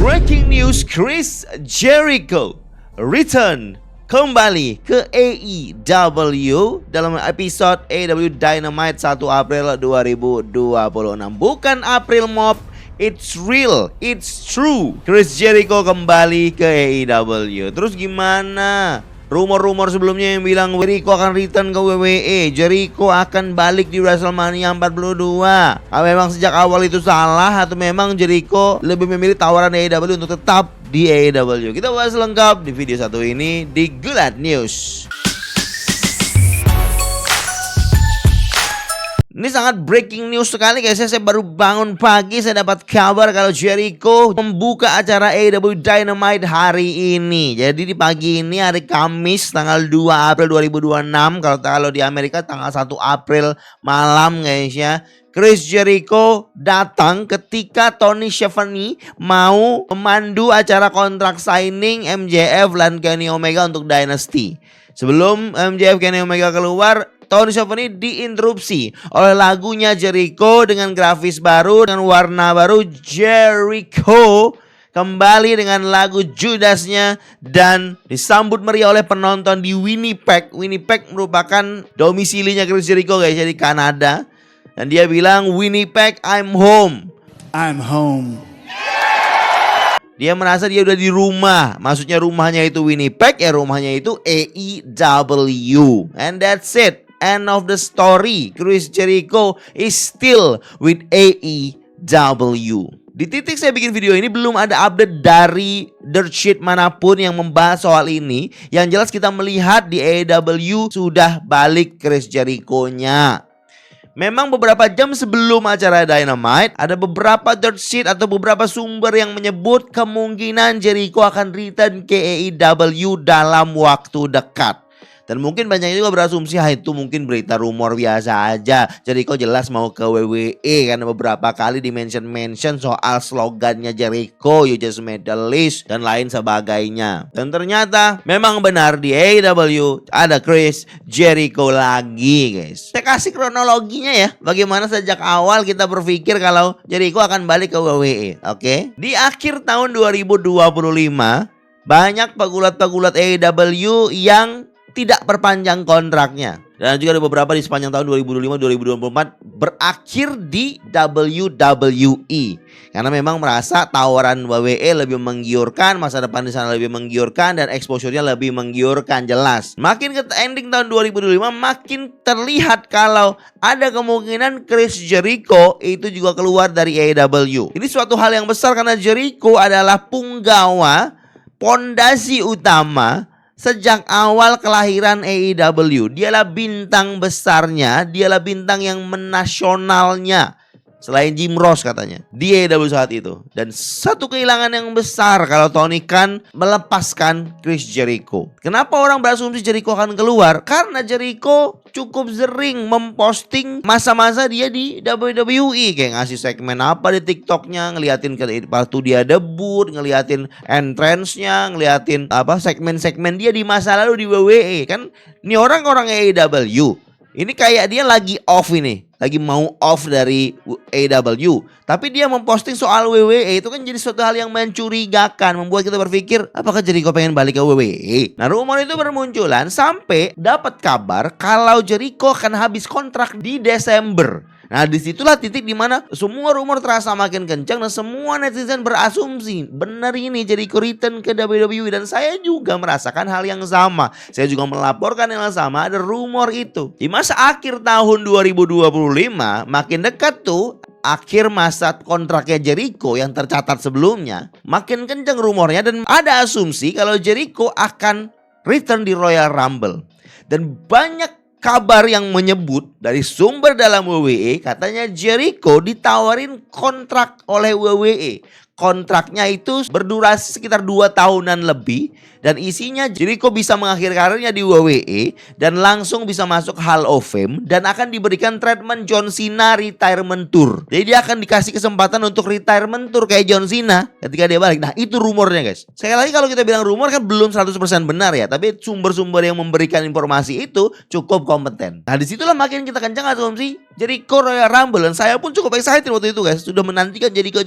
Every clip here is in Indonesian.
Breaking news, Chris Jericho return kembali ke AEW dalam episode AEW Dynamite 1 April 2026. Bukan April Mop, it's real, it's true. Chris Jericho kembali ke AEW. Terus gimana? Rumor-rumor sebelumnya yang bilang Jericho akan return ke WWE, Jericho akan balik di WrestleMania 42. Apa memang sejak awal itu salah atau memang Jericho lebih memilih tawaran AEW untuk tetap di AEW? Kita bahas lengkap di video satu ini di Gulat News. Ini sangat breaking news sekali guys. Saya baru bangun pagi, saya dapat kabar kalau Jericho membuka acara AEW Dynamite hari ini. Jadi di pagi ini hari Kamis tanggal 2 April 2026. Kalau di Amerika tanggal 1 April malam guys ya. Chris Jericho datang ketika Tony Schiavone mau memandu acara kontrak signing MJF dan Kenny Omega untuk Dynasty. Sebelum MJF Kenny Omega keluar, Tony Schiavone diinterupsi oleh lagunya Jericho dengan grafis baru dan warna baru. Jericho kembali dengan lagu Judasnya dan disambut meriah oleh penonton di Winnipeg. Winnipeg merupakan domisilinya Chris Jericho guys, di Kanada. Dan dia bilang, Winnipeg, I'm home. I'm home. Dia merasa dia udah di rumah. Maksudnya rumahnya itu Winnipeg, ya rumahnya itu AEW. And that's it. End of the story. Chris Jericho is still with AEW. Di titik saya bikin video ini belum ada update dari dirt sheet manapun yang membahas soal ini. Yang jelas kita melihat di AEW sudah balik Chris Jericho-nya. Memang beberapa jam sebelum acara Dynamite, ada beberapa dirt sheet atau beberapa sumber yang menyebut kemungkinan Jericho akan return ke AEW dalam waktu dekat. Dan mungkin banyak juga berasumsi itu mungkin berita rumor biasa aja. Jericho jelas mau ke WWE karena beberapa kali di-mention soal slogannya Jericho, you just made the list dan lain sebagainya. Dan ternyata memang benar di AEW ada Chris Jericho lagi guys. Saya kasih kronologinya ya, bagaimana sejak awal kita berpikir kalau Jericho akan balik ke WWE. Oke? Di akhir tahun 2025 banyak pegulat-pegulat AEW yang tidak perpanjang kontraknya. Dan juga ada beberapa di sepanjang tahun 2025-2024 berakhir di WWE. Karena memang merasa tawaran WWE lebih menggiurkan, masa depan di sana lebih menggiurkan, dan exposure-nya lebih menggiurkan jelas. Makin ke ending tahun 2025 makin terlihat kalau ada kemungkinan Chris Jericho itu juga keluar dari AEW. Ini suatu hal yang besar karena Jericho adalah punggawa, pondasi utama sejak awal kelahiran AEW. Dialah bintang besarnya, dialah bintang yang menasionalnya selain Jim Ross katanya di AEW saat itu. Dan satu kehilangan yang besar kalau Tony Khan melepaskan Chris Jericho. Kenapa orang berasumsi Jericho akan keluar? Karena Jericho cukup sering memposting masa-masa dia di WWE, kayak ngasih segmen apa di TikToknya, ngeliatin waktu dia debut, ngeliatin entrance-nya, ngeliatin segmen-segmen dia di masa lalu di WWE. Kan ini orang-orang AEW ini kayak dia lagi off ini, lagi mau off dari AEW, tapi dia memposting soal WWE. Itu kan jadi suatu hal yang mencurigakan, membuat kita berpikir apakah Jericho pengen balik ke WWE. Nah, rumor itu bermunculan sampai dapat kabar kalau Jericho akan habis kontrak di Desember. Nah, disitulah titik dimana semua rumor terasa makin kencang dan semua netizen berasumsi benar ini Jericho return ke WWE. Dan saya juga merasakan hal yang sama. Saya juga melaporkan yang sama, ada rumor itu. Di masa akhir tahun 2025 makin dekat tuh akhir masa kontraknya Jericho yang tercatat sebelumnya, makin kencang rumornya dan ada asumsi kalau Jericho akan return di Royal Rumble. Dan banyak kabar yang menyebut dari sumber dalam WWE katanya Jericho ditawarin kontrak oleh WWE. Kontraknya itu berdurasi sekitar 2 tahunan lebih dan isinya Jericho bisa mengakhiri karirnya di WWE dan langsung bisa masuk Hall of Fame dan akan diberikan treatment John Cena retirement tour. Jadi dia akan dikasih kesempatan untuk retirement tour kayak John Cena ketika dia balik. Nah, itu rumornya guys. Sekali lagi kalau kita bilang rumor kan belum 100% benar ya, tapi sumber-sumber yang memberikan informasi itu cukup kompeten. Nah, disitulah makin kita kencang asumsi Jericho Royal Rumble dan saya pun cukup excited waktu itu guys. Sudah menantikan Jericho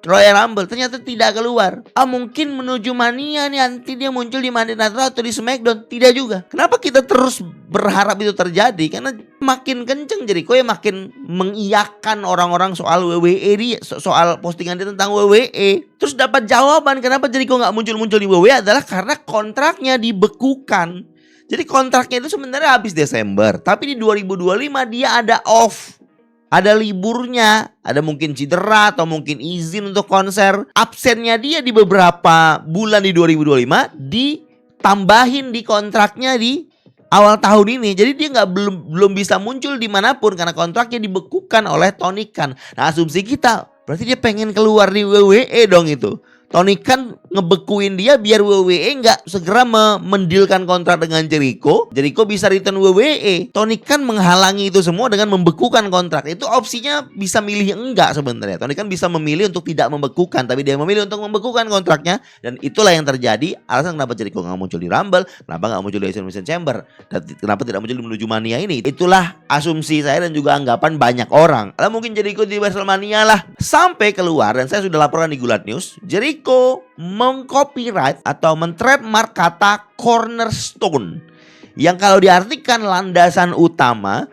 Royal Rumble, ternyata tidak keluar. Mungkin menuju Mania nih, nanti dia muncul di Monday Night Raw atau di SmackDown. Tidak juga. Kenapa kita terus berharap itu terjadi? Karena makin kenceng Jericho ya makin mengiyakan orang-orang soal WWE dia, soal postingan dia tentang WWE. Terus dapat jawaban kenapa Jericho nggak muncul-muncul di WWE adalah karena kontraknya dibekukan. Jadi kontraknya itu sebenarnya habis Desember, tapi di 2025 dia ada off. Ada liburnya, ada mungkin cedera atau mungkin izin untuk konser. Absennya dia di beberapa bulan di 2025 ditambahin di kontraknya di awal tahun ini. Jadi dia belum bisa muncul dimanapun karena kontraknya dibekukan oleh Tony Khan. Nah, asumsi kita berarti dia pengen keluar di WWE dong itu. Tony Khan ngebekuin dia biar WWE nggak segera mendilkan kontrak dengan Jericho. Jericho bisa return WWE. Tony Khan menghalangi itu semua dengan membekukan kontrak. Itu opsinya bisa milih enggak sebenarnya. Tony Khan bisa memilih untuk tidak membekukan, tapi dia memilih untuk membekukan kontraknya. Dan itulah yang terjadi. Alasan kenapa Jericho nggak muncul di Rumble, kenapa nggak muncul di Elimination Chamber, dan kenapa tidak muncul di menuju Mania ini. Itulah asumsi saya dan juga anggapan banyak orang. Lalu mungkin Jericho di WrestleMania lah. Sampai keluar, dan saya sudah laporkan di Gulat News, Jericho mengcopyright atau mentrademark kata cornerstone yang kalau diartikan landasan utama,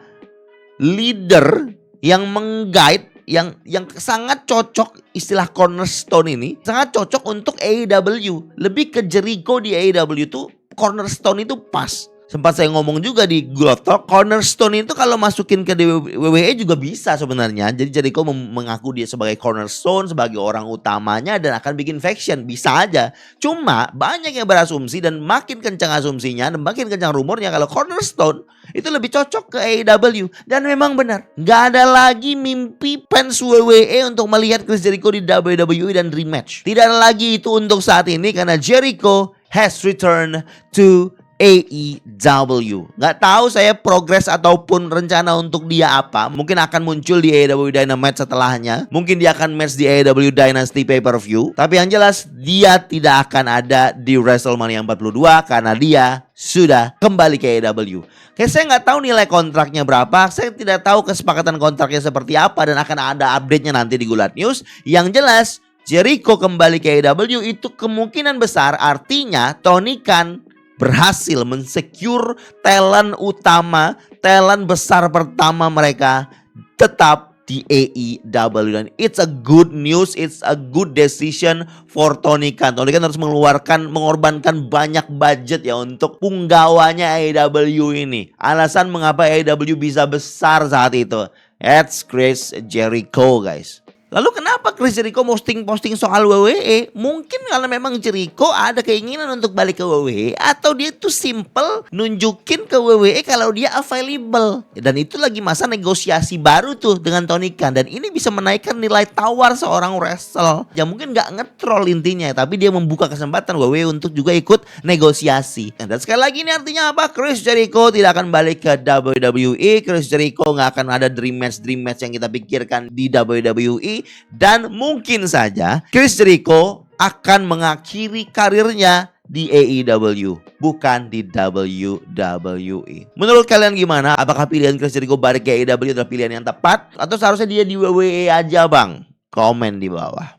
leader yang mengguide, yang sangat cocok. Istilah cornerstone ini sangat cocok untuk AEW. Lebih ke Jericho di AEW tuh cornerstone itu pas. Sempat saya ngomong juga di Gulat Talk, cornerstone itu kalau masukin ke WWE juga bisa sebenarnya. Jadi Jericho mengaku dia sebagai cornerstone, sebagai orang utamanya dan akan bikin faction. Bisa aja. Cuma banyak yang berasumsi dan makin kencang asumsinya dan makin kencang rumornya kalau cornerstone itu lebih cocok ke AEW. Dan memang benar. Gak ada lagi mimpi fans WWE untuk melihat Chris Jericho di WWE dan rematch. Tidak ada lagi itu untuk saat ini karena Jericho has returned to AEW. Nggak tahu saya progres ataupun rencana untuk dia apa. Mungkin akan muncul di AEW Dynamite setelahnya. Mungkin dia akan match di AEW Dynasty Pay-Per-View. Tapi yang jelas dia tidak akan ada di WrestleMania 42 karena dia sudah kembali ke AEW. Saya nggak tahu nilai kontraknya berapa. Saya tidak tahu kesepakatan kontraknya seperti apa dan akan ada update-nya nanti di Gulat News. Yang jelas Jericho kembali ke AEW itu kemungkinan besar artinya Tony Khan berhasil mensecure talent utama, talent besar pertama mereka tetap di AEW. Dan it's a good news, it's a good decision for Tony Khan. Tony Khan harus mengorbankan banyak budget ya untuk punggawanya AEW ini. Alasan mengapa AEW bisa besar saat itu, it's Chris Jericho guys. Lalu kenapa Chris Jericho posting soal WWE? Mungkin karena memang Jericho ada keinginan untuk balik ke WWE, atau dia tuh simple nunjukin ke WWE kalau dia available. Dan itu lagi masa negosiasi baru tuh dengan Tony Khan. Dan ini bisa menaikkan nilai tawar seorang wrestle. Ya mungkin gak nge-troll intinya, tapi dia membuka kesempatan WWE untuk juga ikut negosiasi. Dan sekali lagi ini artinya apa? Chris Jericho tidak akan balik ke WWE. Chris Jericho gak akan ada dream match yang kita pikirkan di WWE. Dan mungkin saja Chris Jericho akan mengakhiri karirnya di AEW, bukan di WWE. Menurut kalian gimana? Apakah pilihan Chris Jericho balik ke AEW adalah pilihan yang tepat? Atau seharusnya dia di WWE aja bang? Komen di bawah.